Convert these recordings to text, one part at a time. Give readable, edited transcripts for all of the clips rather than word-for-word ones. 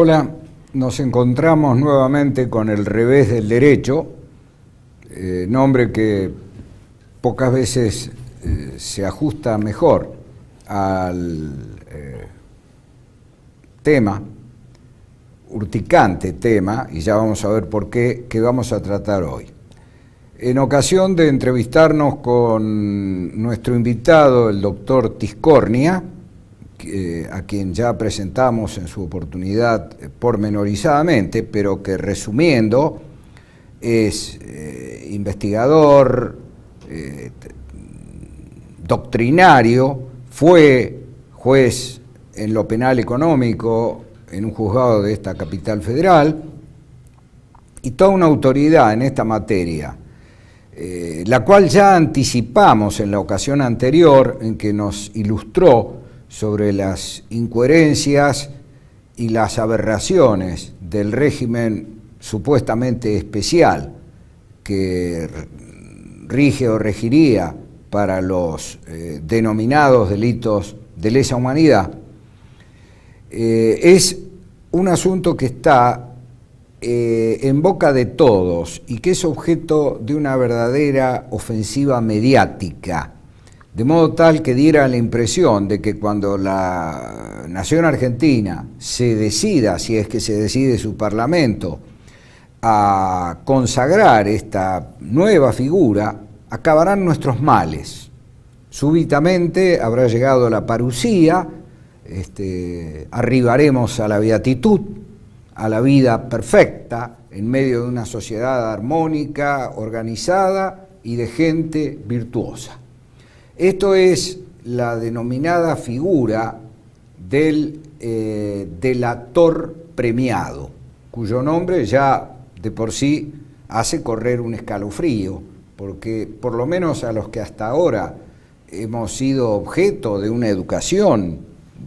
Hola, nos encontramos nuevamente con El revés del derecho, nombre que pocas veces se ajusta mejor al tema, urticante tema, y ya vamos a ver por qué, que vamos a tratar hoy. En ocasión de entrevistarnos con nuestro invitado, el doctor Tiscornia, a quien ya presentamos en su oportunidad pormenorizadamente, pero que resumiendo es investigador, doctrinario, fue juez en lo penal económico en un juzgado de esta capital federal y toda una autoridad en esta materia, la cual ya anticipamos en la ocasión anterior en que nos ilustró sobre las incoherencias y las aberraciones del régimen supuestamente especial que rige o regiría para los denominados delitos de lesa humanidad. Es un asunto que está en boca de todos y que es objeto de una verdadera ofensiva mediática, de modo tal que diera la impresión de que cuando la nación argentina se decida, si es que se decide su parlamento, a consagrar esta nueva figura, acabarán nuestros males. Súbitamente habrá llegado la parusía, arribaremos a la beatitud, a la vida perfecta, en medio de una sociedad armónica, organizada y de gente virtuosa. Esto es la denominada figura del delator premiado, cuyo nombre ya de por sí hace correr un escalofrío, porque por lo menos a los que hasta ahora hemos sido objeto de una educación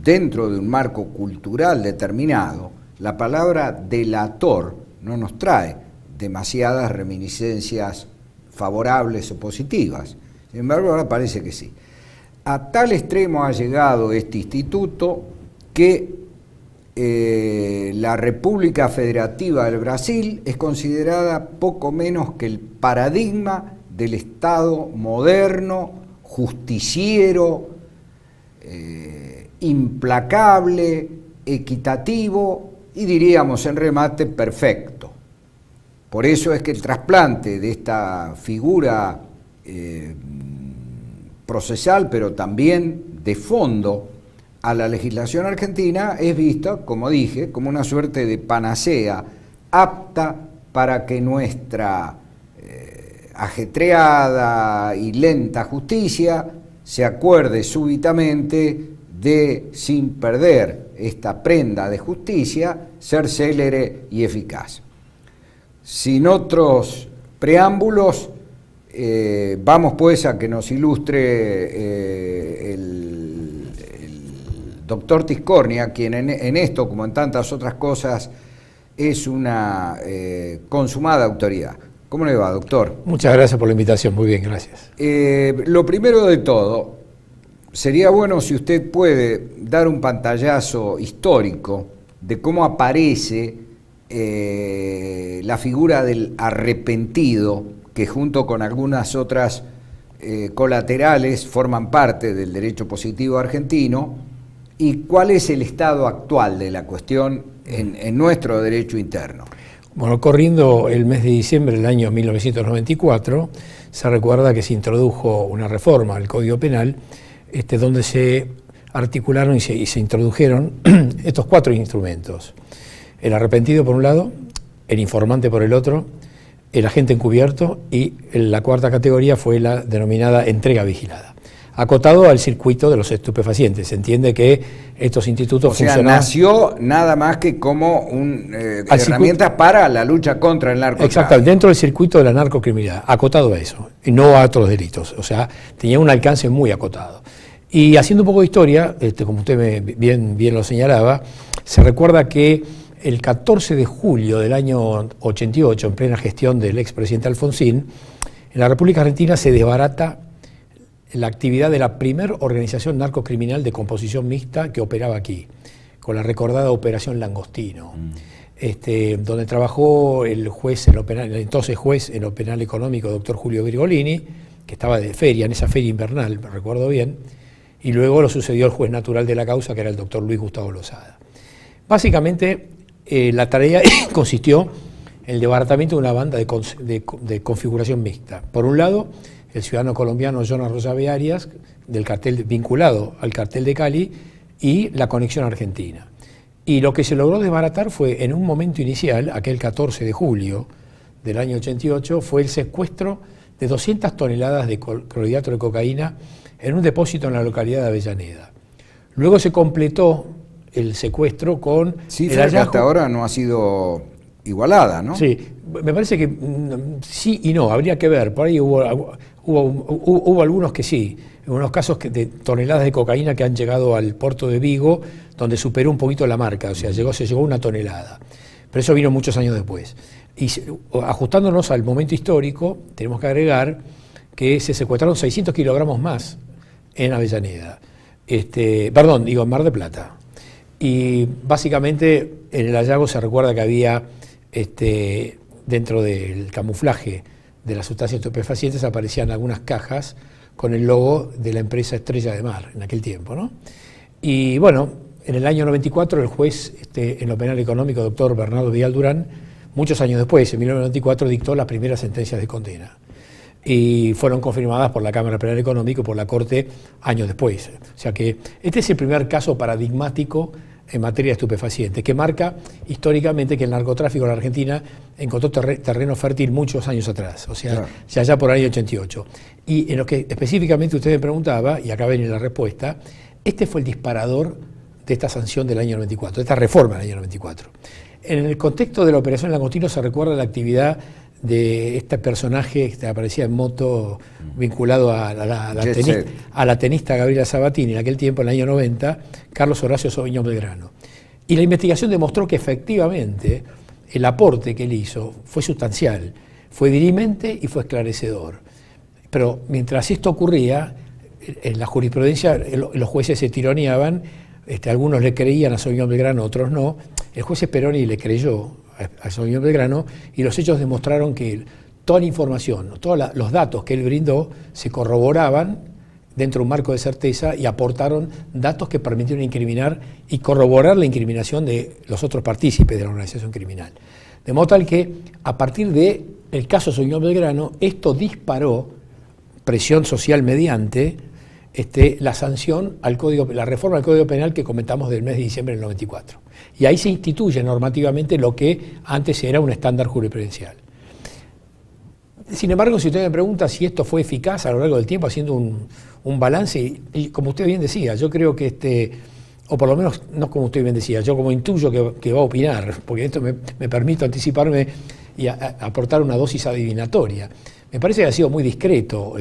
dentro de un marco cultural determinado, la palabra delator no nos trae demasiadas reminiscencias favorables o positivas. Sin embargo, ahora parece que sí. A tal extremo ha llegado este instituto que la República Federativa del Brasil es considerada poco menos que el paradigma del Estado moderno, justiciero, implacable, equitativo y diríamos en remate perfecto. Por eso es que el trasplante de esta figura procesal, pero también de fondo, a la legislación argentina es vista, como dije, como una suerte de panacea apta para que nuestra ajetreada y lenta justicia se acuerde súbitamente de, sin perder esta prenda de justicia, ser célere y eficaz. Sin otros preámbulos, vamos pues a que nos ilustre el doctor Tiscornia, quien en esto, como en tantas otras cosas, es una consumada autoridad. ¿Cómo le va, doctor? Muchas gracias por la invitación, muy bien, gracias. Lo primero de todo, sería bueno si usted puede dar un pantallazo histórico de cómo aparece la figura del arrepentido, que junto con algunas otras colaterales forman parte del derecho positivo argentino, y cuál es el estado actual de la cuestión en nuestro derecho interno. Bueno, corriendo el mes de diciembre del año 1994, se recuerda que se introdujo una reforma al Código Penal, donde se articularon y se introdujeron estos 4 instrumentos. El arrepentido por un lado, el informante por el otro, el agente encubierto y la 4ª categoría fue la denominada entrega vigilada. Acotado al circuito de los estupefacientes. Se entiende que estos institutos funcionan... nació nada más que como herramientas para la lucha contra el narcotráfico. Exacto, dentro del circuito de la narcocriminalidad, acotado a eso, y no a otros delitos. O sea, tenía un alcance muy acotado. Y haciendo un poco de historia, como usted bien lo señalaba, se recuerda que el 14 de julio del año 88, en plena gestión del expresidente Alfonsín, en la República Argentina se desbarata la actividad de la primera organización narcocriminal de composición mixta que operaba aquí, con la recordada Operación Langostino, donde trabajó el juez en lo penal, el entonces juez en lo penal económico, doctor Julio Virgolini, que estaba de feria, en esa feria invernal, me recuerdo bien, y luego lo sucedió el juez natural de la causa, que era el doctor Luis Gustavo Lozada. Básicamente, la tarea consistió en el desbaratamiento de una banda de configuración mixta. Por un lado, el ciudadano colombiano Jonas Rosabe Arias, del cartel vinculado al cartel de Cali, y la conexión argentina. Y lo que se logró desbaratar fue, en un momento inicial, aquel 14 de julio del año 88, fue el secuestro de 200 toneladas de clorhidrato de cocaína en un depósito en la localidad de Avellaneda. Luego se completó el secuestro con cifra que hasta ahora no ha sido igualada, ¿no? Sí, me parece que sí y no, habría que ver. Por ahí hubo algunos que sí, en unos casos de toneladas de cocaína que han llegado al puerto de Vigo, donde superó un poquito la marca, o sea, se llegó a 1 tonelada. Pero eso vino muchos años después. Y ajustándonos al momento histórico, tenemos que agregar que se secuestraron 600 kilogramos más en Avellaneda. En Mar del Plata. Y básicamente en el hallazgo se recuerda que había, dentro del camuflaje de las sustancias estupefacientes, aparecían algunas cajas con el logo de la empresa Estrella de Mar en aquel tiempo, ¿no? Y bueno, en el año 94 el juez en lo penal económico, doctor Bernardo Vidal Durán, muchos años después, en 1994, dictó las primeras sentencias de condena. Y fueron confirmadas por la Cámara Penal Económica y por la Corte años después. O sea que este es el primer caso paradigmático en materia de estupefacientes, que marca históricamente que el narcotráfico en la Argentina encontró terreno fértil muchos años atrás, o sea, claro, ya allá por el año 88. Y en lo que específicamente usted me preguntaba, y acá viene la respuesta, este fue el disparador de esta sanción del año 94, de esta reforma del año 94. En el contexto de la Operación Langostino se recuerda la actividad de este personaje que aparecía en moto vinculado a la tenista Gabriela Sabatini en aquel tiempo, en el año 90, Carlos Horacio Sauvignon Belgrano. Y la investigación demostró que efectivamente el aporte que él hizo fue sustancial, fue dirimente y fue esclarecedor. Pero mientras esto ocurría, en la jurisprudencia los jueces se tironeaban, algunos le creían a Sauvignon Belgrano, otros no. El juez Speroni le creyó a Sauvignon Belgrano y los hechos demostraron que toda la información, todos los datos que él brindó se corroboraban dentro de un marco de certeza y aportaron datos que permitieron incriminar y corroborar la incriminación de los otros partícipes de la organización criminal. De modo tal que a partir del caso Sauvignon Belgrano, esto disparó presión social mediante la sanción al Código, la reforma del Código Penal que comentamos del mes de diciembre del 94. Y ahí se instituye normativamente lo que antes era un estándar jurisprudencial. Sin embargo, si usted me pregunta si esto fue eficaz a lo largo del tiempo, haciendo un balance, y como usted bien decía, yo creo que o por lo menos no como usted bien decía, yo como intuyo que va a opinar, porque esto me permite anticiparme y aportar una dosis adivinatoria. Me parece que ha sido muy discreto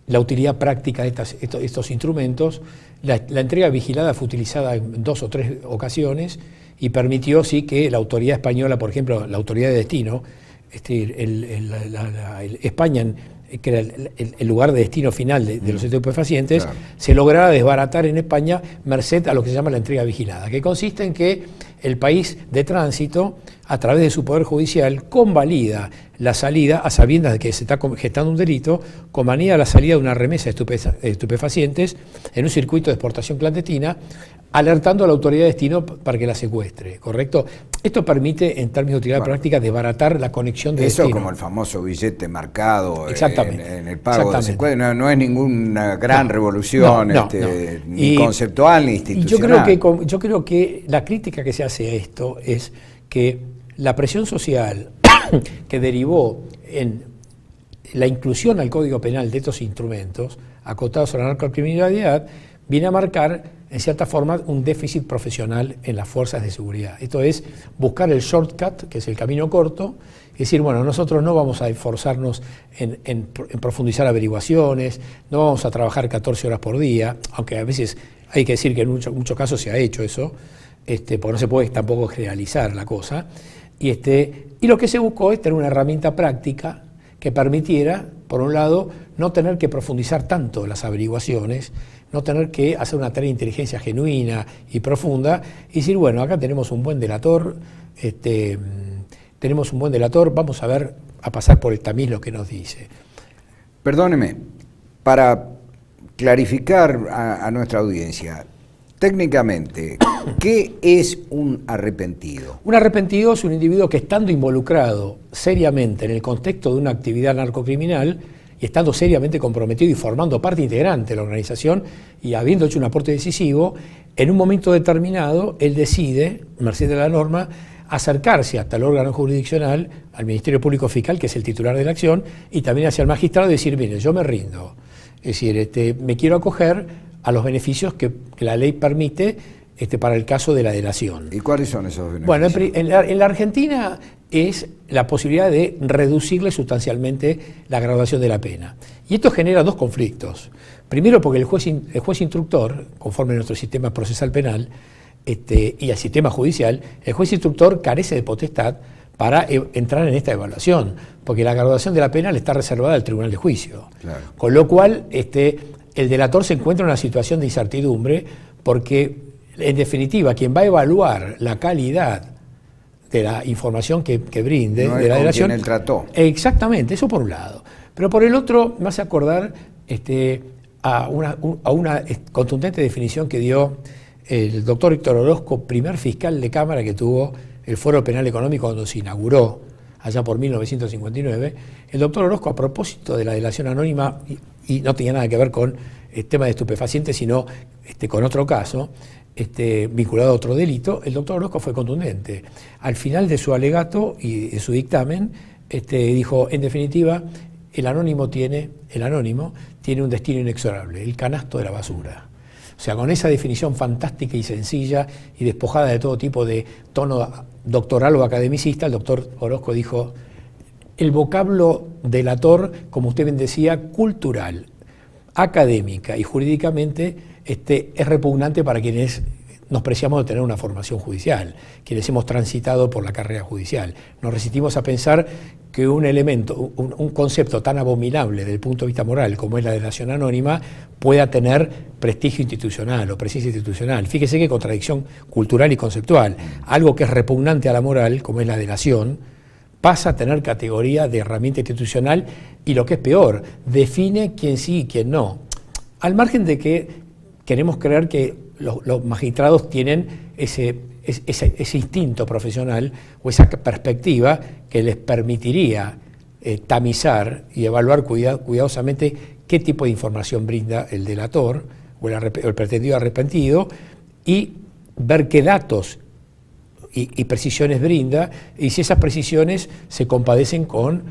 la utilidad práctica de estos instrumentos. La entrega vigilada fue utilizada en 2 o 3 ocasiones y permitió sí que la autoridad española, por ejemplo, la autoridad de destino, España, que era el lugar de destino final de los estupefacientes, claro, se lograra desbaratar en España merced a lo que se llama la entrega vigilada, que consiste en que el país de tránsito, a través de su poder judicial, convalida la salida, a sabiendas de que se está gestando un delito, convalida la salida de una remesa de estupefacientes en un circuito de exportación clandestina, alertando a la autoridad de destino para que la secuestre, ¿correcto? Esto permite, en términos de utilidad práctica, desbaratar la conexión de destino. Eso como el famoso billete marcado en el pago Exactamente. de secuestro, no es ninguna gran revolución ni conceptual ni institucional. Y yo creo que la crítica que se hace a esto es que la presión social que derivó en la inclusión al Código Penal de estos instrumentos acotados a la narcocriminalidad viene a marcar, en cierta forma, un déficit profesional en las fuerzas de seguridad. Esto es buscar el shortcut, que es el camino corto, y decir, bueno, nosotros no vamos a esforzarnos en profundizar averiguaciones, no vamos a trabajar 14 horas por día, aunque a veces hay que decir que en muchos casos se ha hecho eso, porque no se puede tampoco generalizar la cosa. Y lo que se buscó es tener una herramienta práctica que permitiera por un lado, no tener que profundizar tanto las averiguaciones, no tener que hacer una tarea de inteligencia genuina y profunda, y decir, bueno, acá tenemos un buen delator, vamos a ver, a pasar por el tamiz lo que nos dice. Perdóneme, para clarificar a nuestra audiencia, técnicamente, ¿qué es un arrepentido? Un arrepentido es un individuo que, estando involucrado seriamente en el contexto de una actividad narcocriminal y estando seriamente comprometido y formando parte integrante de la organización y habiendo hecho un aporte decisivo, en un momento determinado él decide, merced de la norma, acercarse hasta el órgano jurisdiccional, al Ministerio Público Fiscal, que es el titular de la acción, y también hacia el magistrado y decir, mire, yo me rindo. Es decir, me quiero acoger a los beneficios que la ley permite para el caso de la delación. ¿Y cuáles son esos beneficios? Bueno, en la Argentina es la posibilidad de reducirle sustancialmente la graduación de la pena. Y esto genera dos conflictos. Primero, porque el juez instructor, conforme a nuestro sistema procesal penal y al sistema judicial, el juez instructor carece de potestad para entrar en esta evaluación, porque la graduación de la pena le está reservada al Tribunal de Juicio. Claro. Con lo cual, el delator se encuentra en una situación de incertidumbre, porque, en definitiva, quien va a evaluar la calidad de la información que brinde, no de la delación. Él trató. Exactamente, eso por un lado. Pero por el otro, me hace acordar a una contundente definición que dio el doctor Héctor Orozco, primer fiscal de Cámara que tuvo el Foro Penal Económico cuando se inauguró, allá por 1959. El doctor Orozco, a propósito de la delación anónima, y no tenía nada que ver con el tema de estupefacientes, sino con otro caso, vinculado a otro delito, el doctor Orozco fue contundente. Al final de su alegato y de su dictamen, dijo, en definitiva, el anónimo tiene un destino inexorable, el canasto de la basura. O sea, con esa definición fantástica y sencilla y despojada de todo tipo de tono doctoral o academicista, el doctor Orozco dijo, el vocablo delator, como usted bien decía, cultural, académica y jurídicamente, es repugnante para quienes nos preciamos de tener una formación judicial, quienes hemos transitado por la carrera judicial. Nos resistimos a pensar que un elemento, un concepto tan abominable desde el punto de vista moral como es la delación anónima, pueda tener prestigio institucional o presencia institucional. Fíjese qué contradicción cultural y conceptual. Algo que es repugnante a la moral, como es la delación, pasa a tener categoría de herramienta institucional y, lo que es peor, define quién sí y quién no. Al margen de que queremos creer que los magistrados tienen ese instinto profesional o esa perspectiva que les permitiría tamizar y evaluar cuidadosamente qué tipo de información brinda el delator o el pretendido arrepentido y ver qué datos y precisiones brinda y si esas precisiones se compadecen con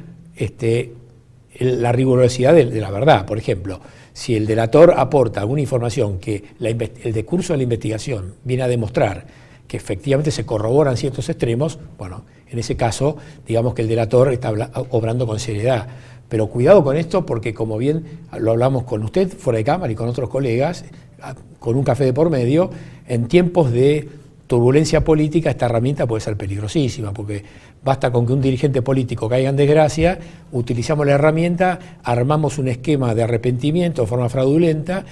la rigurosidad de la verdad. Por ejemplo, si el delator aporta alguna información que el decurso de la investigación viene a demostrar que efectivamente se corroboran ciertos extremos, bueno, en ese caso, digamos que el delator está obrando con seriedad. Pero cuidado con esto porque, como bien lo hablamos con usted fuera de cámara y con otros colegas, con un café de por medio, en tiempos de turbulencia política esta herramienta puede ser peligrosísima, porque basta con que un dirigente político caiga en desgracia, utilizamos la herramienta, armamos un esquema de arrepentimiento de forma fraudulenta,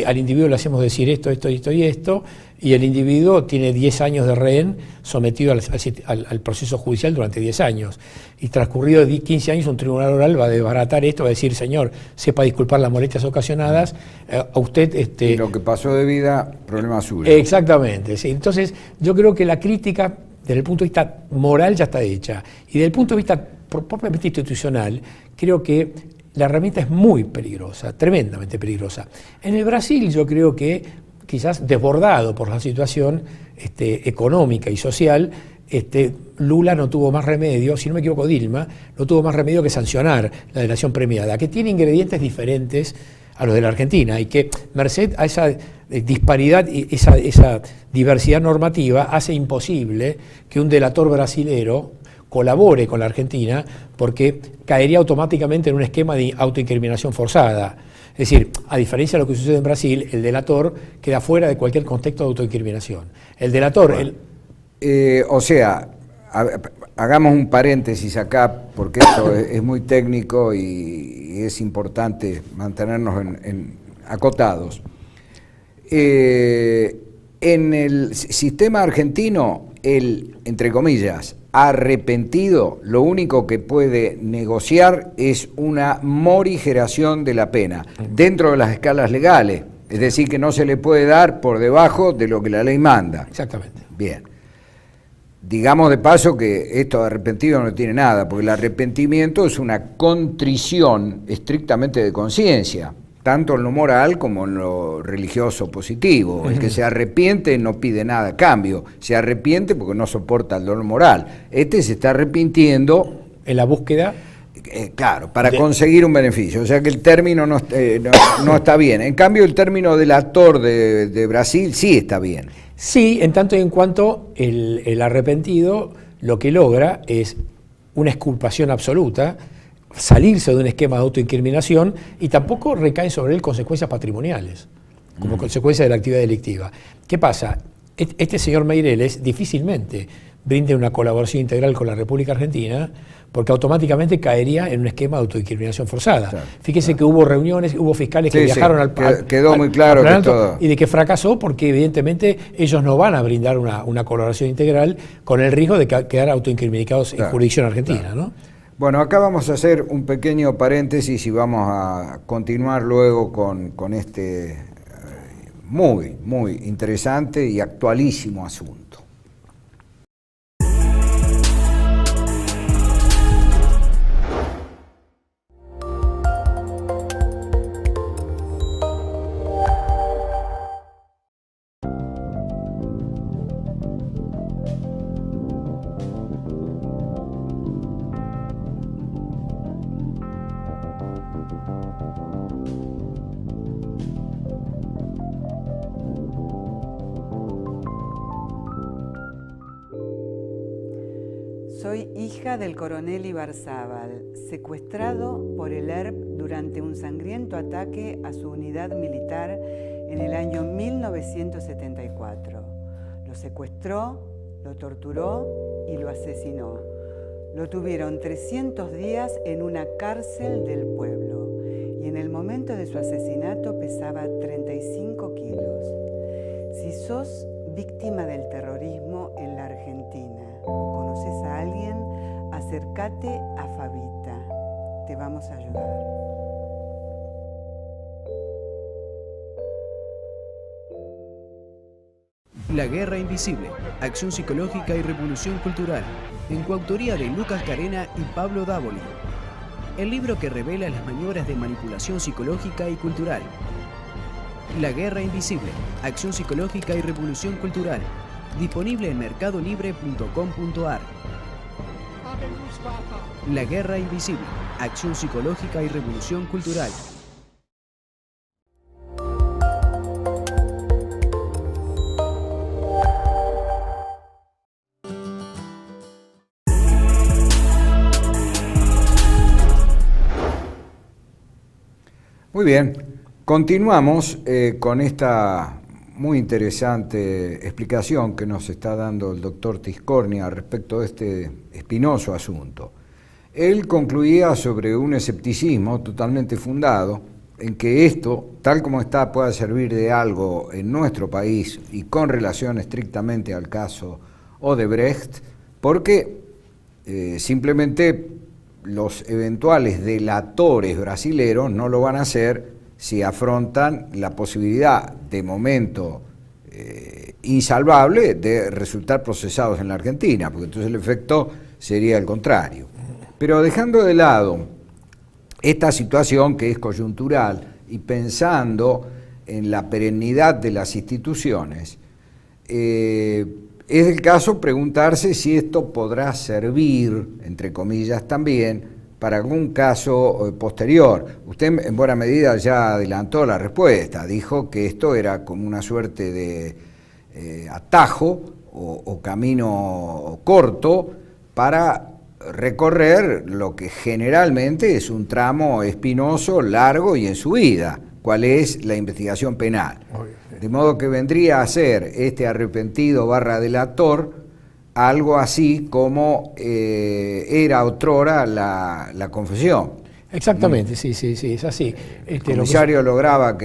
al individuo le hacemos decir esto y esto, y el individuo tiene 10 años de rehén sometido al proceso judicial durante 10 años. Y transcurrido 15 años, un tribunal oral va a desbaratar esto, va a decir, señor, sepa disculpar las molestias ocasionadas, a usted... Y lo que pasó de vida, problema suyo. Exactamente, sí. Entonces, yo creo que la crítica, desde el punto de vista moral, ya está hecha. Y desde el punto de vista propiamente institucional, creo que la herramienta es muy peligrosa, tremendamente peligrosa. En el Brasil yo creo que, quizás desbordado por la situación económica y social, Lula no tuvo más remedio, si no me equivoco Dilma, no tuvo más remedio que sancionar la delación premiada, que tiene ingredientes diferentes a los de la Argentina y que, merced a esa disparidad y esa diversidad normativa, hace imposible que un delator brasilero colabore con la Argentina porque caería automáticamente en un esquema de autoincriminación forzada. Es decir, a diferencia de lo que sucede en Brasil, el delator queda fuera de cualquier contexto de autoincriminación. El delator... O sea, hagamos un paréntesis acá, porque esto es muy técnico y es importante mantenernos acotados. En el sistema argentino, el, entre comillas, arrepentido, lo único que puede negociar es una morigeración de la pena, dentro de las escalas legales, es decir, que no se le puede dar por debajo de lo que la ley manda. Exactamente. Bien. Digamos de paso que esto de arrepentido no tiene nada, porque el arrepentimiento es una contrición estrictamente de conciencia, tanto en lo moral como en lo religioso positivo. El que se arrepiente no pide nada a cambio, se arrepiente porque no soporta el dolor moral. Este se está arrepintiendo en la búsqueda, claro, para conseguir un beneficio. O sea que el término no está bien. En cambio, el término delator de Brasil sí está bien. Sí, en tanto y en cuanto el arrepentido lo que logra es una exculpación absoluta, salirse de un esquema de autoincriminación, y tampoco recaen sobre él consecuencias patrimoniales, como consecuencia de la actividad delictiva. ¿Qué pasa? Este señor Meireles difícilmente brinde una colaboración integral con la República Argentina, porque automáticamente caería en un esquema de autoincriminación forzada. Claro, Fíjese que hubo reuniones, hubo fiscales que viajaron al quedó muy claro que todo, y de que fracasó porque evidentemente ellos no van a brindar una colaboración integral, con el riesgo de quedar autoincriminados en jurisdicción argentina, ¿no? Bueno, acá vamos a hacer un pequeño paréntesis y vamos a continuar luego con este muy, muy interesante y actualísimo asunto. Soy hija del coronel Ibarzábal, secuestrado por el ERP durante un sangriento ataque a su unidad militar en el año 1974. Lo secuestró, lo torturó y lo asesinó. Lo tuvieron 300 días en una cárcel del pueblo y en el momento de su asesinato pesaba 35 kilos. Si sos víctima del terrorismo en la Argentina o conoces a alguien, acércate a Fabita. Te vamos a ayudar. La Guerra Invisible, Acción Psicológica y Revolución Cultural, en coautoría de Lucas Carena y Pablo Dávoli. El libro que revela las maniobras de manipulación psicológica y cultural. La Guerra Invisible, Acción Psicológica y Revolución Cultural, disponible en mercadolibre.com.ar. La Guerra Invisible, Acción Psicológica y Revolución Cultural. Muy bien, continuamos con esta muy interesante explicación que nos está dando el doctor Tiscornia respecto de este espinoso asunto. Él concluía sobre un escepticismo totalmente fundado en que esto, tal como está, pueda servir de algo en nuestro país y con relación estrictamente al caso Odebrecht, porque simplemente los eventuales delatores brasileros no lo van a hacer si afrontan la posibilidad de momento insalvable de resultar procesados en la Argentina, porque entonces el efecto sería el contrario. Pero dejando de lado esta situación que es coyuntural y pensando en la perennidad de las instituciones, es el caso preguntarse si esto podrá servir, entre comillas también, para algún caso posterior. Usted en buena medida ya adelantó la respuesta, dijo que esto era como una suerte de atajo o camino corto para recorrer lo que generalmente es un tramo espinoso, largo y en subida, cuál es la investigación penal. De modo que vendría a ser este arrepentido / delator algo así como era otrora la confesión. Exactamente, sí, es así. El comisario lograba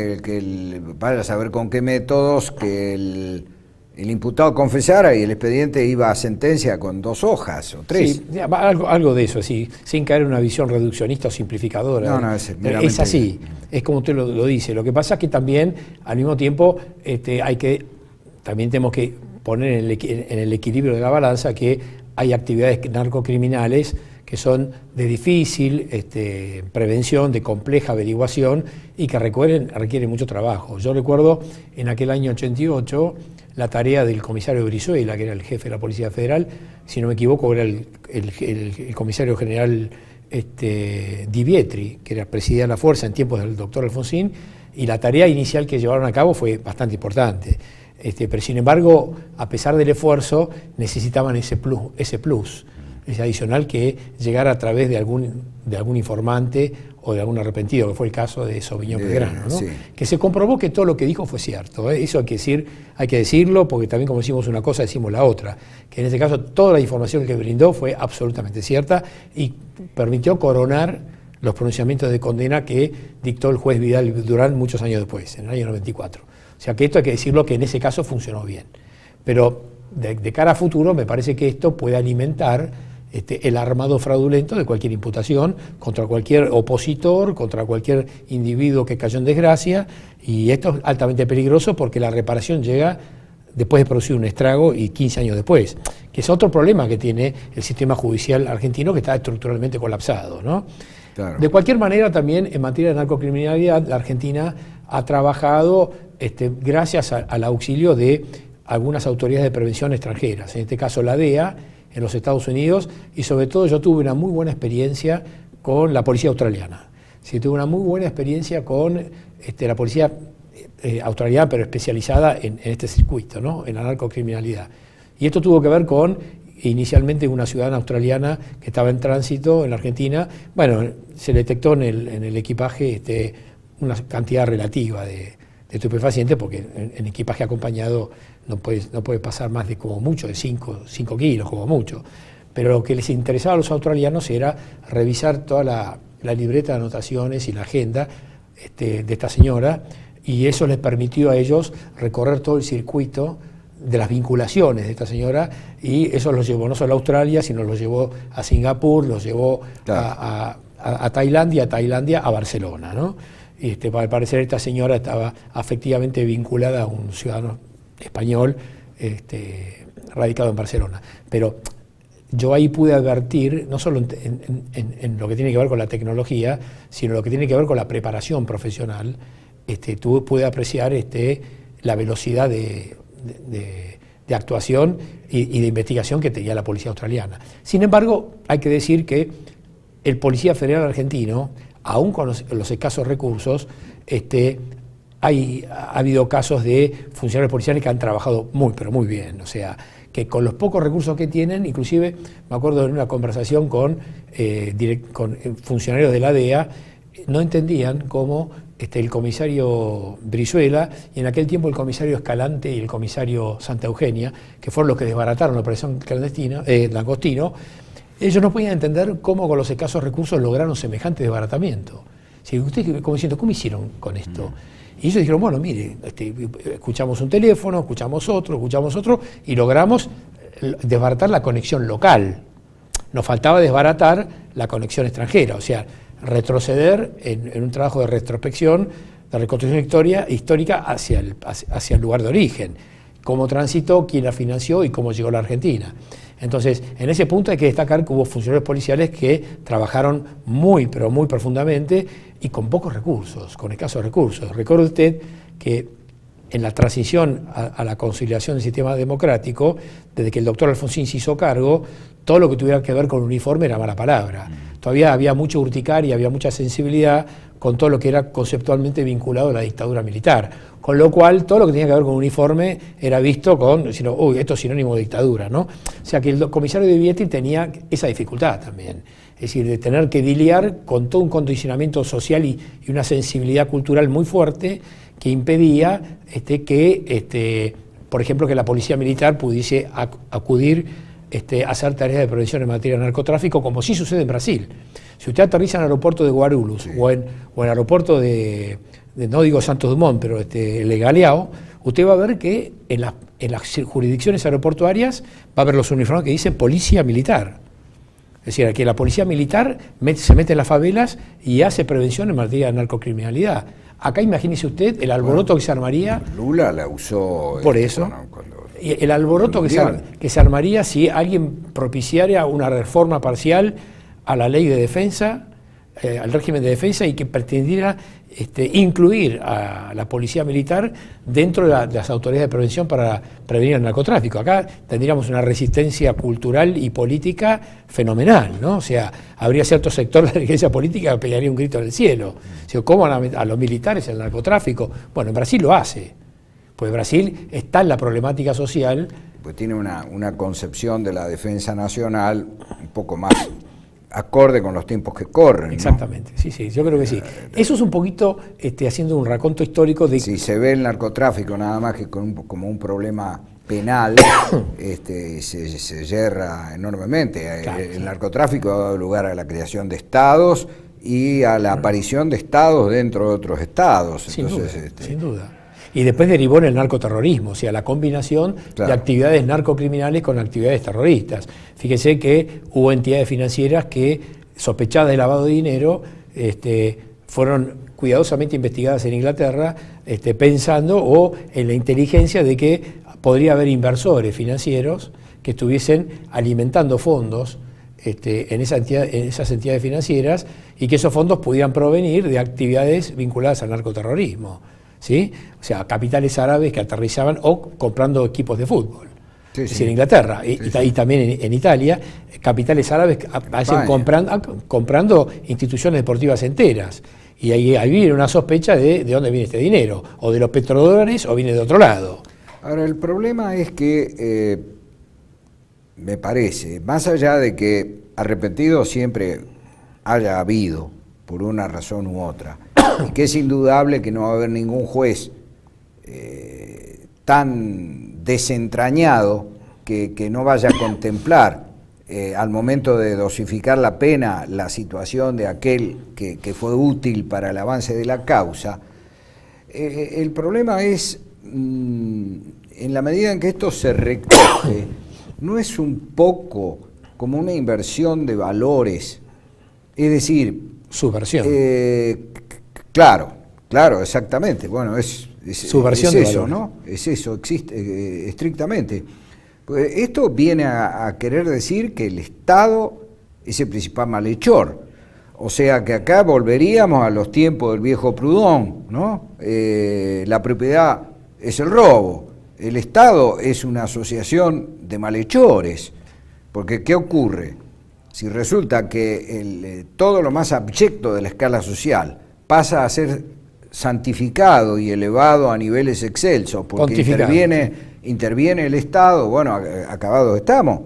para saber con qué métodos, que el imputado confesara y el expediente iba a sentencia con 2 hojas o 3. Sí, algo de eso, sí, sin caer en una visión reduccionista o simplificadora. No, es así, es como usted lo dice. Lo que pasa es que también, al mismo tiempo, también tenemos que poner en el equilibrio de la balanza que hay actividades narcocriminales que son de difícil prevención, de compleja averiguación y que requieren mucho trabajo. Yo recuerdo en aquel año 88 la tarea del comisario Brizuela, que era el jefe de la Policía Federal, si no me equivoco era el comisario general Di Vietri, que presidía la fuerza en tiempos del doctor Alfonsín, y la tarea inicial que llevaron a cabo fue bastante importante. Pero sin embargo, a pesar del esfuerzo, necesitaban ese plus, ese adicional que llegara a través de algún informante o de algún arrepentido, que fue el caso de Sauvignon Pelgrano, ¿no? Sí. Que se comprobó que todo lo que dijo fue cierto, ¿eh? Eso hay que decirlo, porque también como decimos una cosa, decimos la otra, que en este caso toda la información que brindó fue absolutamente cierta y permitió coronar los pronunciamientos de condena que dictó el juez Vidal Durán muchos años después, en el año 94. O sea que esto hay que decirlo, que en ese caso funcionó bien. Pero de cara a futuro me parece que esto puede alimentar el armado fraudulento de cualquier imputación contra cualquier opositor, contra cualquier individuo que cayó en desgracia, y esto es altamente peligroso porque la reparación llega después de producir un estrago y 15 años después, que es otro problema que tiene el sistema judicial argentino, que está estructuralmente colapsado, ¿no? Claro. De cualquier manera, también en materia de narcocriminalidad, la Argentina ha trabajado gracias al auxilio de algunas autoridades de prevención extranjeras, en este caso la DEA, en los Estados Unidos, y sobre todo yo tuve una muy buena experiencia con la policía australiana. Sí, tuve una muy buena experiencia con la policía australiana, pero especializada en este circuito, ¿no? En la narcocriminalidad. Y esto tuvo que ver con, inicialmente, una ciudadana australiana que estaba en tránsito en la Argentina. Bueno, se detectó en el equipaje una cantidad relativa de estupefacientes, porque en equipaje acompañado no puede pasar más de como mucho, de 5 kilos como mucho. Pero lo que les interesaba a los australianos era revisar toda la libreta de anotaciones y la agenda de esta señora, y eso les permitió a ellos recorrer todo el circuito de las vinculaciones de esta señora, y eso los llevó no solo a Australia, sino los llevó a Singapur, los llevó a Tailandia, a Barcelona, ¿no? Al parecer esta señora estaba afectivamente vinculada a un ciudadano español radicado en Barcelona. Pero yo ahí pude advertir, no solo en lo que tiene que ver con la tecnología, sino lo que tiene que ver con la preparación profesional. Pude apreciar la velocidad de actuación y de investigación que tenía la policía australiana. Sin embargo, hay que decir que el policía federal argentino, aún con los escasos recursos, ha habido casos de funcionarios policiales que han trabajado pero muy bien. O sea, que con los pocos recursos que tienen, inclusive me acuerdo de una conversación con funcionarios de la DEA, no entendían cómo el comisario Brizuela y en aquel tiempo el comisario Escalante y el comisario Santa Eugenia, que fueron los que desbarataron la operación Langostino, ellos no podían entender cómo con los escasos recursos lograron semejante desbaratamiento. Si ustedes como diciendo, ¿cómo hicieron con esto? Y ellos dijeron, bueno, mire, escuchamos un teléfono, escuchamos otro, y logramos desbaratar la conexión local. Nos faltaba desbaratar la conexión extranjera, o sea, retroceder en un trabajo de retrospección, de reconstrucción histórica hacia el lugar de origen, cómo transitó, quién la financió y cómo llegó a la Argentina. Entonces, en ese punto hay que destacar que hubo funcionarios policiales que trabajaron pero muy profundamente y con pocos recursos, con escasos recursos. Recuerde usted que en la transición a la conciliación del sistema democrático, desde que el doctor Alfonsín se hizo cargo, todo lo que tuviera que ver con uniforme era mala palabra. Todavía había mucha urticaria, había mucha sensibilidad con todo lo que era conceptualmente vinculado a la dictadura militar. Con lo cual, todo lo que tenía que ver con uniforme era visto uy, esto es sinónimo de dictadura, ¿no? O sea que el comisario Di Vietri tenía esa dificultad también. Es decir, de tener que lidiar con todo un condicionamiento social y una sensibilidad cultural muy fuerte que impedía por ejemplo, que la policía militar pudiese acudir hacer tareas de prevención en materia de narcotráfico, como sí sucede en Brasil. Si usted aterriza en el aeropuerto de Guarulhos o en el aeropuerto de, no digo Santos Dumont, pero el Galeão, usted va a ver que en las jurisdicciones aeroportuarias va a ver los uniformes que dicen policía militar. Es decir, que la policía militar se mete en las favelas y hace prevención en materia de narcocriminalidad. Acá imagínese usted el alboroto que se armaría. Lula la usó. Por eso. Y el alboroto que se armaría si alguien propiciara una reforma parcial a la ley de defensa, al régimen de defensa, y que pretendiera incluir a la policía militar dentro de las autoridades de prevención para prevenir el narcotráfico. Acá tendríamos una resistencia cultural y política fenomenal, ¿no? O sea, habría cierto sector de la dirigencia política que pegaría un grito en el cielo. O sea, ¿cómo a los militares el narcotráfico? Bueno, en Brasil lo hace, pues Brasil está en la problemática social. Pues tiene una concepción de la defensa nacional un poco más acorde con los tiempos que corren. Exactamente, ¿no? Sí, yo creo que sí. Eso es un poquito haciendo un raconto histórico de... Si se ve el narcotráfico nada más que como un problema penal, se yerra enormemente. Claro, el narcotráfico ha dado lugar a la creación de estados y a la aparición de estados dentro de otros estados. Sin duda. Y después derivó en el narcoterrorismo, o sea, la combinación de actividades narcocriminales con actividades terroristas. Fíjese que hubo entidades financieras que, sospechadas de lavado de dinero, fueron cuidadosamente investigadas en Inglaterra, pensando o en la inteligencia de que podría haber inversores financieros que estuviesen alimentando fondos en esas entidades financieras, y que esos fondos pudieran provenir de actividades vinculadas al narcoterrorismo. ¿Sí? O sea, capitales árabes que aterrizaban o comprando equipos de fútbol. Sí, es decir, en Inglaterra y también en Italia, capitales árabes hacen comprando instituciones deportivas enteras. Y ahí viene una sospecha de dónde viene este dinero, o de los petrodólares o viene de otro lado. Ahora, el problema es que, me parece, más allá de que arrepentido siempre haya habido, por una razón u otra, y que es indudable que no va a haber ningún juez tan desentrañado que no vaya a contemplar al momento de dosificar la pena la situación de aquel que fue útil para el avance de la causa. El problema es, en la medida en que esto se recoge, no es un poco como una inversión de valores, es decir, subversión. Claro, exactamente. Bueno, es subversión es eso, de valores, ¿no? Es eso, existe estrictamente. Pues esto viene a querer decir que el Estado es el principal malhechor. O sea que acá volveríamos a los tiempos del viejo Proudhon, ¿no? La propiedad es el robo. El Estado es una asociación de malhechores. Porque ¿qué ocurre? Si resulta que todo lo más abyecto de la escala social pasa a ser santificado y elevado a niveles excelsos, porque interviene el Estado, bueno, acabados estamos,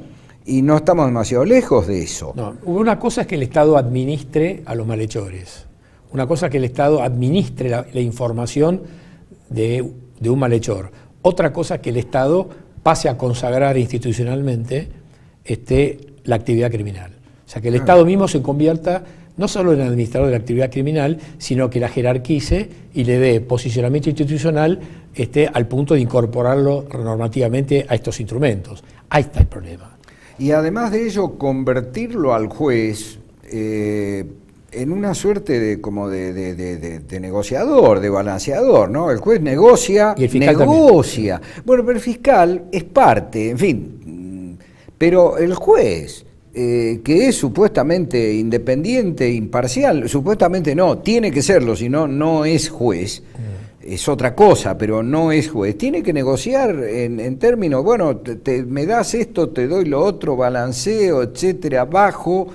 y no estamos demasiado lejos de eso. No, una cosa es que el Estado administre a los malhechores, una cosa es que el Estado administre la información de un malhechor, otra cosa es que el Estado pase a consagrar institucionalmente la actividad criminal. O sea, que el Estado mismo se convierta no solo en administrador de la actividad criminal, sino que la jerarquice y le dé posicionamiento institucional al punto de incorporarlo normativamente a estos instrumentos. Ahí está el problema. Y además de ello, convertirlo al juez en una suerte de negociador, de balanceador, ¿no? El juez negocia, y el fiscal negocia. También. Bueno, pero el fiscal es parte, en fin. Pero el juez, que es supuestamente independiente, imparcial, supuestamente no, tiene que serlo, si no, no es juez, es otra cosa, pero no es juez, tiene que negociar en términos, bueno, me das esto, te doy lo otro, balanceo, etcétera, bajo,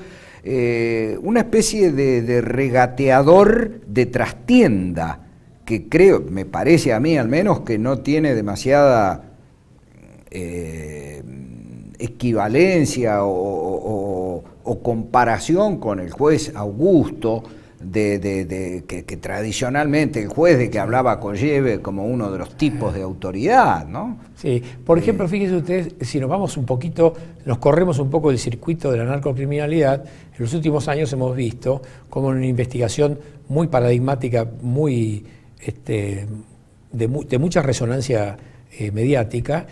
una especie de regateador de trastienda, que creo, me parece a mí al menos, que no tiene demasiada equivalencia o comparación con el juez Augusto, que tradicionalmente el juez de que hablaba Kolleve como uno de los tipos de autoridad, ¿no? Sí, por ejemplo, fíjense ustedes, si nos vamos un poquito, nos corremos un poco del circuito de la narcocriminalidad, en los últimos años hemos visto como una investigación muy paradigmática, muy de mucha resonancia mediática,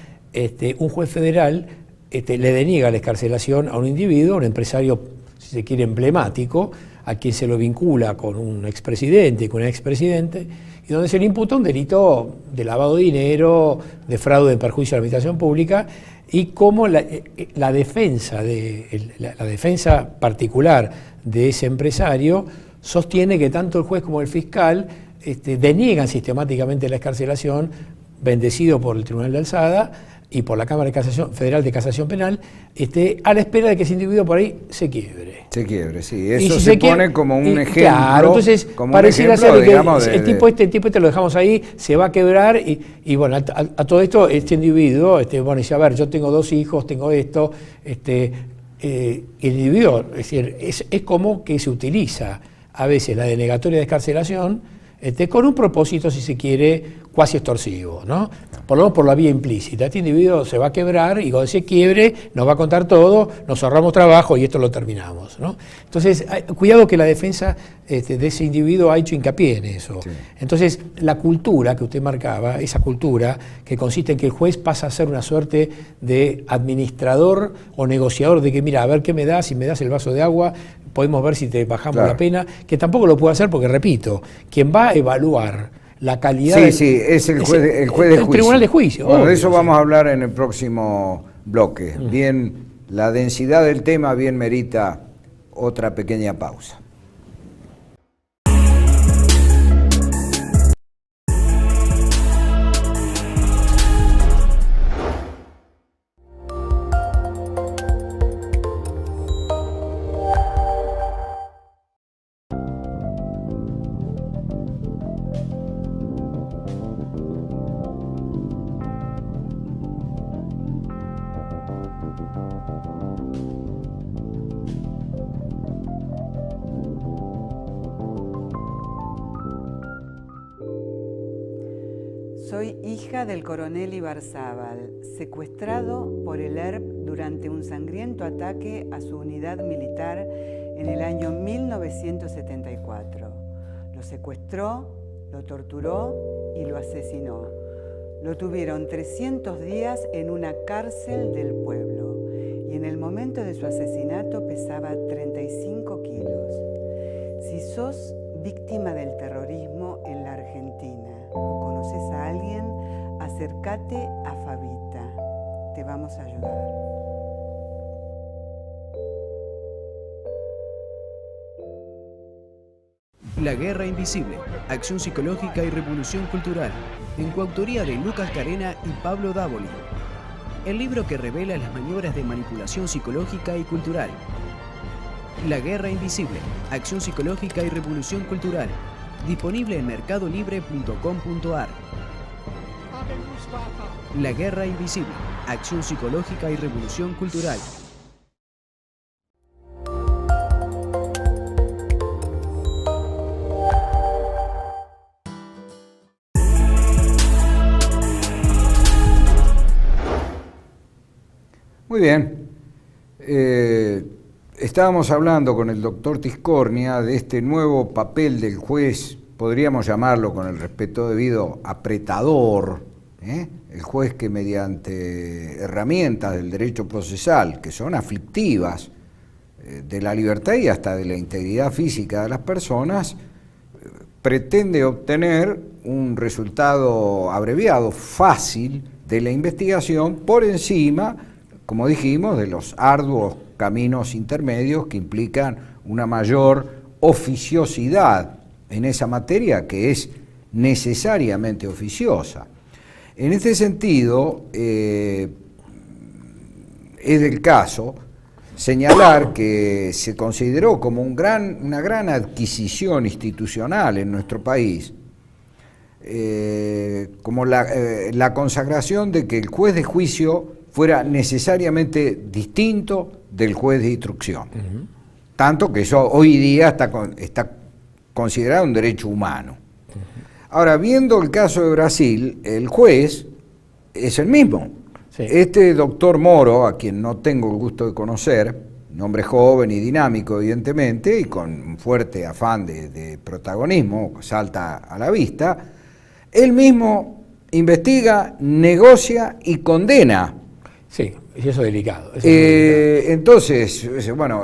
un juez federal le deniega la excarcelación a un individuo, a un empresario, si se quiere, emblemático, a quien se lo vincula con un expresidente y con un expresidente, y donde se le imputa un delito de lavado de dinero, de fraude en perjuicio de la administración pública, y cómo la defensa particular de ese empresario sostiene que tanto el juez como el fiscal deniegan sistemáticamente la excarcelación, bendecido por el Tribunal de Alzada y por la Cámara Federal de Casación Penal, a la espera de que ese individuo por ahí se quiebre. Se quiebre, sí. Eso se pone como un ejemplo. Claro, entonces pareciera ser que el tipo este lo dejamos ahí, se va a quebrar y bueno, a todo esto este individuo, bueno, dice, a ver, yo tengo 2 hijos, tengo esto, el individuo, es decir, es como que se utiliza a veces la denegatoria de excarcelación con un propósito, si se quiere, cuasi extorsivo, ¿no? Por lo menos por la vía implícita. Este individuo se va a quebrar y cuando se quiebre nos va a contar todo, nos ahorramos trabajo y esto lo terminamos, ¿no? Entonces, cuidado que la defensa de ese individuo ha hecho hincapié en eso. Sí. Entonces, la cultura que usted marcaba, esa cultura que consiste en que el juez pasa a ser una suerte de administrador o negociador de que, mira, a ver qué me das, si me das el vaso de agua, podemos ver si te bajamos la pena, que tampoco lo puede hacer porque, repito, quien va a evaluar la calidad... Sí, es el juez de juicio. El tribunal de juicio. Bueno, de eso vamos a hablar en el próximo bloque. Bien, la densidad del tema bien merita otra pequeña pausa. Soy hija del coronel Ibarzábal, secuestrado por el ERP durante un sangriento ataque a su unidad militar en el año 1974. Lo secuestró, lo torturó y lo asesinó. Lo tuvieron 300 días en una cárcel del pueblo y en el momento de su asesinato pesaba 35 kilos. Si sos víctima del terrorismo en la Argentina o conoces a alguien, acércate a Fabita. Te vamos a ayudar. La Guerra Invisible, Acción Psicológica y Revolución Cultural, en coautoría de Lucas Carena y Pablo Dávoli. El libro que revela las maniobras de manipulación psicológica y cultural. La Guerra Invisible, Acción Psicológica y Revolución Cultural, disponible en mercadolibre.com.ar. La Guerra Invisible, Acción Psicológica y Revolución Cultural. Muy bien. Estábamos hablando con el doctor Tiscornia de este nuevo papel del juez, podríamos llamarlo con el respeto debido, apretador, el juez que mediante herramientas del derecho procesal, que son aflictivas de la libertad y hasta de la integridad física de las personas, pretende obtener un resultado abreviado, fácil, de la investigación por encima, como dijimos, de los arduos caminos intermedios que implican una mayor oficiosidad en esa materia que es necesariamente oficiosa. En este sentido, es del caso señalar que se consideró como una gran adquisición institucional en nuestro país, como la consagración de que el juez de juicio fuera necesariamente distinto del juez de instrucción. Tanto que eso hoy día está considerado un derecho humano. Ahora, viendo el caso de Brasil, el juez es el mismo. Sí. Este doctor Moro, a quien no tengo el gusto de conocer, un hombre joven y dinámico, evidentemente, y con un fuerte afán de protagonismo, salta a la vista, él mismo investiga, negocia y condena. Sí, y eso es delicado. Eso es muy delicado. Entonces, bueno,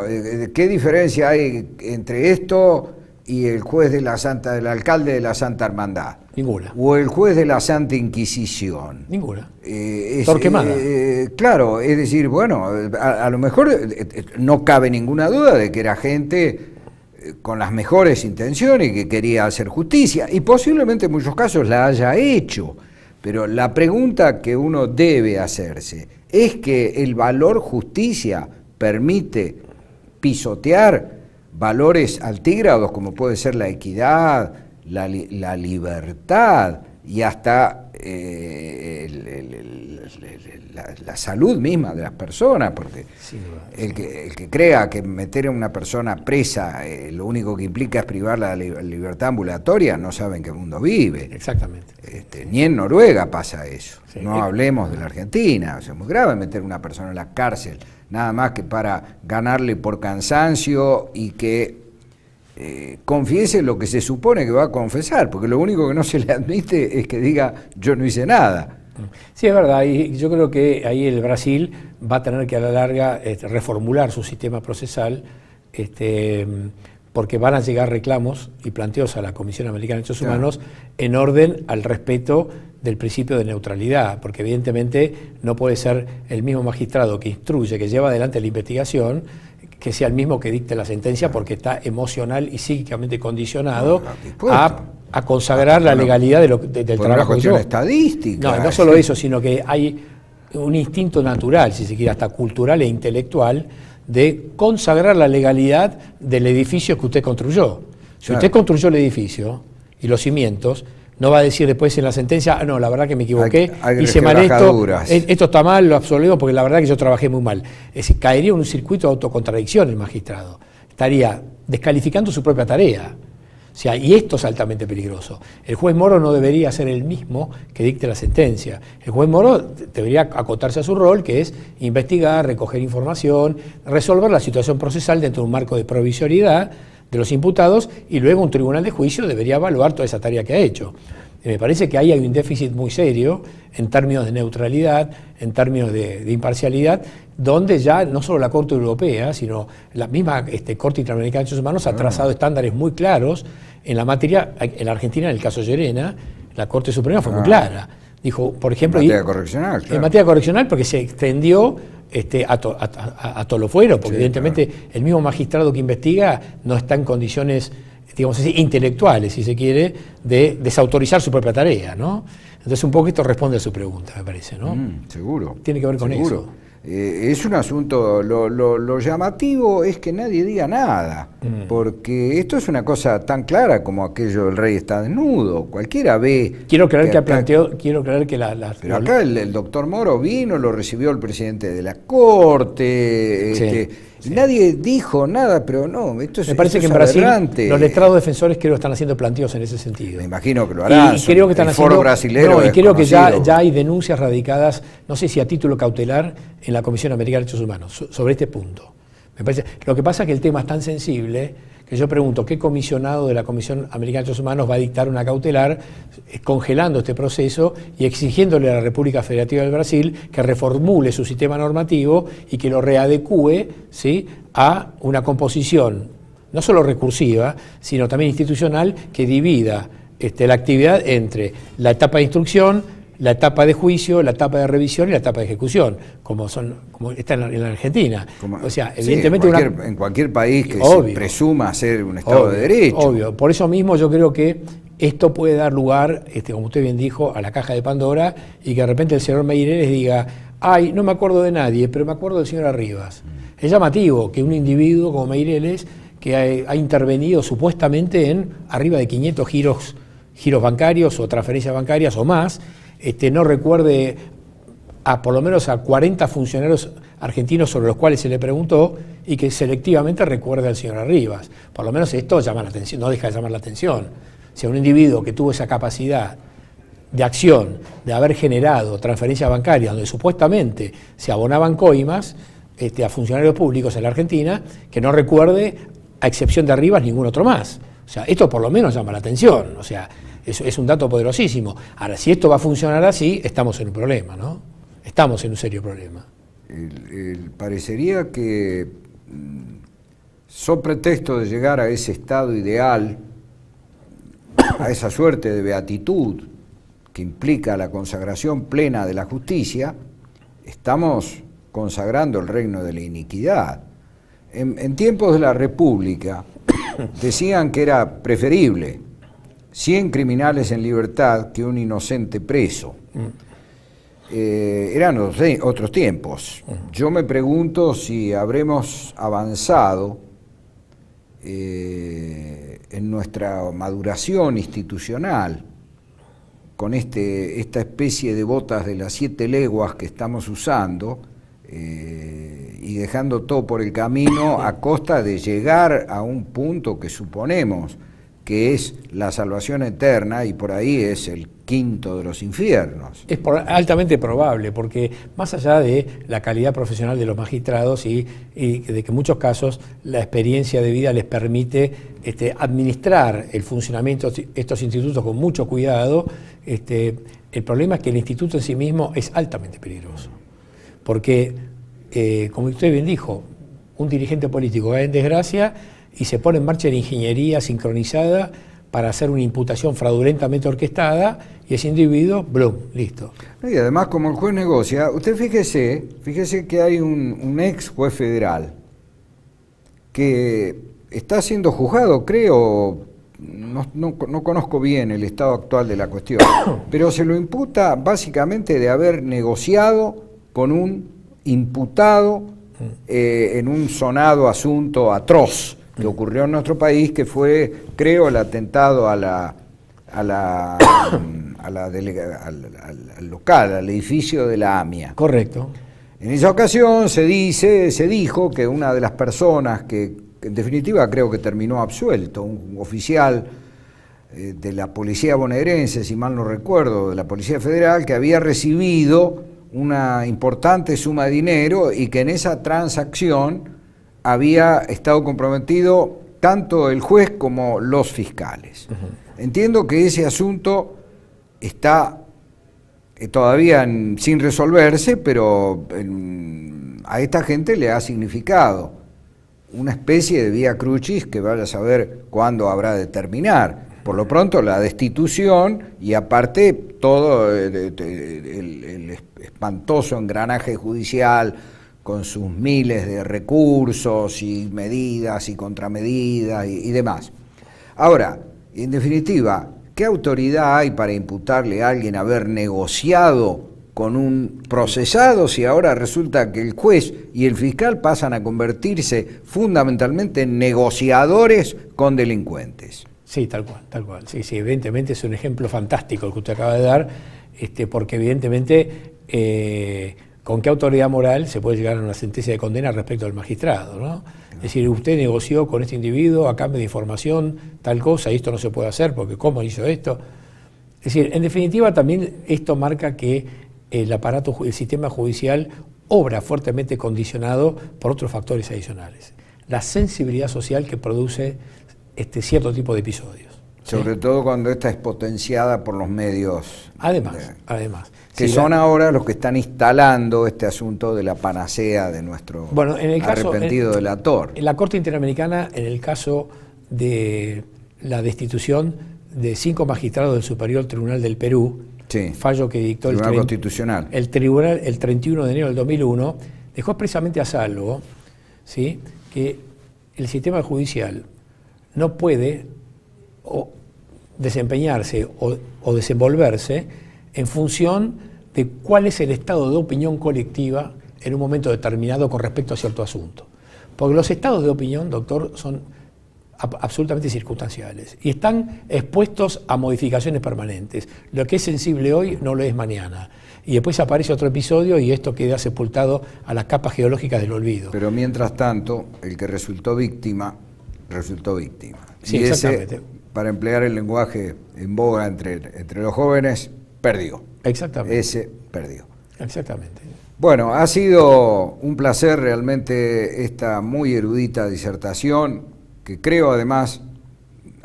¿qué diferencia hay entre esto y el juez del alcalde de la Santa Hermandad? Ninguna. O el juez de la Santa Inquisición. Ninguna. Torquemada. Claro, es decir, bueno, a lo mejor no cabe ninguna duda de que era gente con las mejores intenciones y que quería hacer justicia, y posiblemente en muchos casos la haya hecho, pero la pregunta que uno debe hacerse es que el valor justicia permite pisotear valores altígrados como puede ser la equidad, la libertad y hasta la salud misma de las personas, porque el que crea que meter a una persona presa lo único que implica es privarla de la libertad ambulatoria, no sabe en qué mundo vive. Exactamente. Ni en Noruega pasa eso. Sí. No hablemos de la Argentina. O sea, es muy grave meter a una persona en la cárcel, nada más que para ganarle por cansancio y que confiese lo que se supone que va a confesar, porque lo único que no se le admite es que diga yo no hice nada. Sí, es verdad, y yo creo que ahí el Brasil va a tener que a la larga reformular su sistema procesal, porque van a llegar reclamos y planteos a la Comisión Americana de Derechos Humanos en orden al respeto del principio de neutralidad, porque evidentemente no puede ser el mismo magistrado que instruye, que lleva adelante la investigación, que sea el mismo que dicte la sentencia, porque está emocional y psíquicamente condicionado a consagrar la legalidad del trabajo. Una cuestión estadística. No solo eso, sino que hay un instinto natural, si se quiere, hasta cultural e intelectual, de consagrar la legalidad del edificio que usted construyó. Si usted construyó el edificio y los cimientos, no va a decir después en la sentencia, no, la verdad que me equivoqué, hice mal esto está mal, lo absolvemos porque la verdad que yo trabajé muy mal. Es decir, caería en un circuito de autocontradicción el magistrado. Estaría descalificando su propia tarea. O sea, y esto es altamente peligroso. El juez Moro no debería ser el mismo que dicte la sentencia. El juez Moro debería acotarse a su rol, que es investigar, recoger información, resolver la situación procesal dentro de un marco de provisioriedad de los imputados, y luego un tribunal de juicio debería evaluar toda esa tarea que ha hecho. Me parece que ahí hay un déficit muy serio en términos de neutralidad, en términos de imparcialidad, donde ya no solo la Corte Europea, sino la misma Corte Interamericana de Derechos Humanos ha trazado estándares muy claros en la materia. En la Argentina, en el caso Llerena, la Corte Suprema fue muy clara. Dijo, por ejemplo, en materia correccional, claro. En materia correccional, porque se extendió a todo lo fuero, porque evidentemente el mismo magistrado que investiga no está en condiciones, digamos así, intelectuales, si se quiere, de desautorizar su propia tarea, ¿no? Entonces un poco esto responde a su pregunta, me parece, ¿no? Seguro. Tiene que ver con eso. Es un asunto, lo llamativo es que nadie diga nada, porque esto es una cosa tan clara como aquello del rey está desnudo, cualquiera ve. Quiero creer que Pero acá el doctor Moro vino, lo recibió el presidente de la Corte, nadie dijo nada, pero no, esto es. Me parece que en Brasil los letrados defensores creo que están haciendo planteos en ese sentido. Me imagino que lo harán. Y creo que están haciendo. Brasilero y creo que ya hay denuncias radicadas, no sé si a título cautelar, en la Comisión Americana de Derechos Humanos sobre este punto. Me parece. Lo que pasa es que el tema es tan sensible que yo pregunto qué comisionado de la Comisión Americana de Derechos Humanos va a dictar una cautelar congelando este proceso y exigiéndole a la República Federativa del Brasil que reformule su sistema normativo y que lo readecúe, ¿sí?, a una composición no solo recursiva, sino también institucional, que divida la actividad entre la etapa de instrucción, la etapa de juicio, la etapa de revisión y la etapa de ejecución, como está en la Argentina. O sea, evidentemente en cualquier país que se presuma ser un Estado de Derecho. Obvio, por eso mismo yo creo que esto puede dar lugar, como usted bien dijo, a la caja de Pandora, y que de repente el señor Meireles diga, ay, no me acuerdo de nadie, pero me acuerdo del señor Arribas. Es llamativo que un individuo como Meireles, que ha intervenido supuestamente en arriba de 500 giros bancarios o transferencias bancarias o más, no recuerde por lo menos a 40 funcionarios argentinos sobre los cuales se le preguntó y que selectivamente recuerda al señor Arribas. Por lo menos esto llama la atención, no deja de llamar la atención. Si un individuo que tuvo esa capacidad de acción, de haber generado transferencias bancarias donde supuestamente se abonaban coimas a funcionarios públicos en la Argentina, que no recuerde, a excepción de Arribas, ningún otro más. O sea, esto por lo menos llama la atención. O sea, es un dato poderosísimo. Ahora, si esto va a funcionar así, estamos en un problema, ¿no? Estamos en un serio problema. Parecería que, so pretexto de llegar a ese estado ideal, a esa suerte de beatitud que implica la consagración plena de la justicia, estamos consagrando el reino de la iniquidad. En tiempos de la República decían que era preferible 100 criminales en libertad que un inocente preso. Eran otros tiempos. Yo me pregunto si habremos avanzado en nuestra maduración institucional con esta especie de botas de las 7 leguas que estamos usando y dejando todo por el camino a costa de llegar a un punto que suponemos que es la salvación eterna, y por ahí es el quinto de los infiernos. Es altamente probable, porque más allá de la calidad profesional de los magistrados y de que en muchos casos la experiencia de vida les permite administrar el funcionamiento de estos institutos con mucho cuidado, el problema es que el instituto en sí mismo es altamente peligroso. Porque, como usted bien dijo, un dirigente político cae en desgracia y se pone en marcha la ingeniería sincronizada para hacer una imputación fraudulentamente orquestada, y ese individuo, ¡blum!, listo. Y además, como el juez negocia, usted fíjese que hay un ex juez federal que está siendo juzgado, creo, no conozco bien el estado actual de la cuestión, pero se lo imputa básicamente de haber negociado con un imputado en un sonado asunto atroz que ocurrió en nuestro país, que fue, creo, el atentado al local, al edificio de la AMIA. Correcto. En esa ocasión se dijo que una de las personas que en definitiva creo que terminó absuelto, un oficial de la policía bonaerense, si mal no recuerdo, de la Policía Federal, que había recibido una importante suma de dinero y que en esa transacción había estado comprometido tanto el juez como los fiscales. Entiendo que ese asunto está todavía sin resolverse, pero a esta gente le ha significado una especie de vía crucis que vaya a saber cuándo habrá de terminar. Por lo pronto la destitución y aparte todo el espantoso engranaje judicial con sus miles de recursos y medidas y contramedidas y demás. Ahora, en definitiva, ¿qué autoridad hay para imputarle a alguien haber negociado con un procesado si ahora resulta que el juez y el fiscal pasan a convertirse fundamentalmente en negociadores con delincuentes? Sí, tal cual. Sí, evidentemente es un ejemplo fantástico el que usted acaba de dar, porque evidentemente con qué autoridad moral se puede llegar a una sentencia de condena respecto al magistrado, ¿no? Es decir, usted negoció con este individuo a cambio de información tal cosa y esto no se puede hacer porque ¿cómo hizo esto? Es decir, en definitiva también esto marca que el sistema judicial obra fuertemente condicionado por otros factores adicionales. La sensibilidad social que produce cierto tipo de episodios. Sobre todo cuando esta es potenciada por los medios. Además. Que son ahora los que están instalando este asunto de la panacea de nuestro arrepentido delator. En la Corte Interamericana, en el caso de la destitución de 5 magistrados del Superior Tribunal del Perú, fallo que dictó Tribunal Constitucional. El tribunal el 31 de enero del 2001, dejó expresamente a salvo, ¿sí?, que el sistema judicial no puede desempeñarse o desenvolverse en función de cuál es el estado de opinión colectiva en un momento determinado con respecto a cierto asunto. Porque los estados de opinión, doctor, son absolutamente circunstanciales y están expuestos a modificaciones permanentes. Lo que es sensible hoy no lo es mañana. Y después aparece otro episodio y esto queda sepultado a las capas geológicas del olvido. Pero mientras tanto, el que resultó víctima. Sí, y exactamente. ese, para emplear el lenguaje en boga entre los jóvenes, perdió. Exactamente. Ese perdió. Exactamente. Bueno, ha sido un placer realmente esta muy erudita disertación, que creo además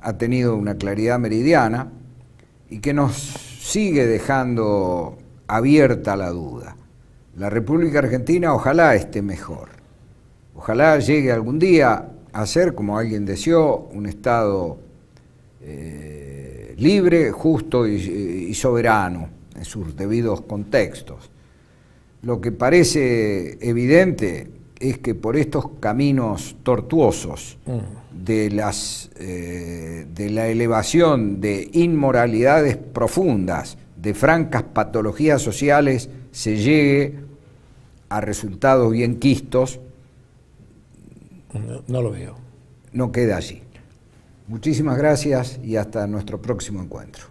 ha tenido una claridad meridiana y que nos sigue dejando abierta la duda. La República Argentina ojalá esté mejor. Ojalá llegue algún día a ser, como alguien deseó, un Estado libre, justo y soberano en sus debidos contextos. Lo que parece evidente es que por estos caminos tortuosos de la elevación de inmoralidades profundas, de francas patologías sociales, se llegue a resultados bien quistos. No lo veo. No queda allí. Muchísimas gracias y hasta nuestro próximo encuentro.